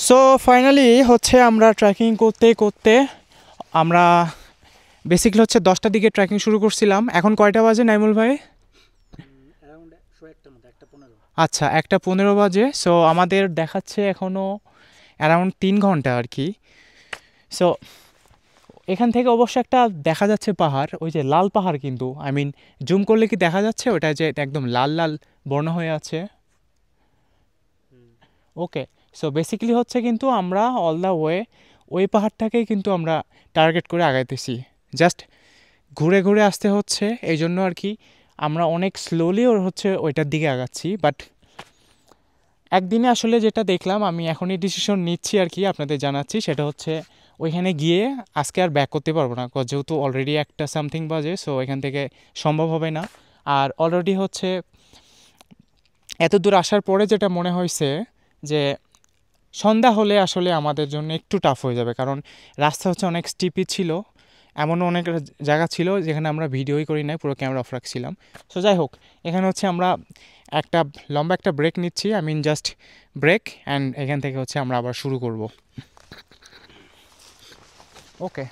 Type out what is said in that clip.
So finally হচ্ছে আমরা trekking করতে করতে আমরা বেসিক্যালি হচ্ছে 10টার দিকে ট্রেকিং শুরু করছিলাম। এখন কয়টা বাজে নাইমুল ভাই? আচ্ছা, 1:15 বাজে। সো আমাদের দেখাচ্ছে এখনও অ্যারাউন্ড 3 ঘন্টা আর কি। সো এখান থেকে অবশ্য একটা দেখা যাচ্ছে পাহাড়, ওই যে লাল পাহাড়, কিন্তু আই মিন জুম করলে কি দেখা যাচ্ছে ওটা যে একদম লাল লাল বর্ণ হয়ে আছে? ওকে, সো বেসিক্যালি হচ্ছে কিন্তু আমরা অল দ্য ওয়ে ওই পাহাড়টাকেই কিন্তু আমরা টার্গেট করে আগাইতেছি। জাস্ট ঘুরে ঘুরে আসতে হচ্ছে, এই জন্য আর কি আমরা অনেক স্লোলি ওর হচ্ছে ওইটার দিকে আগাচ্ছি। বাট একদিনে আসলে যেটা দেখলাম, আমি এখনই ডিসিশন নিচ্ছি আর কি আপনাদের জানাচ্ছি, সেটা হচ্ছে ওইখানে গিয়ে আজকে আর ব্যাক করতে পারবো না, যেহেতু অলরেডি 1টা সামথিং বাজে। সো এখান থেকে সম্ভব হবে না। আর অলরেডি হচ্ছে এত দূর আসার পরে যেটা মনে হয়েছে যে সন্ধ্যা হলে আসলে আমাদের জন্য একটু টাফ হয়ে যাবে, কারণ রাস্তা হচ্ছে অনেক স্টিপি ছিল। এমনও অনেক জায়গা ছিল যেখানে আমরা ভিডিওই করি নাই, পুরো ক্যামেরা অফ রাখছিলাম। সো যাই হোক, এখানে হচ্ছে আমরা একটা লম্বা একটা ব্রেক নিচ্ছি, I mean just break, and এখান থেকে হচ্ছে আমরা আবার শুরু করব। ওকে।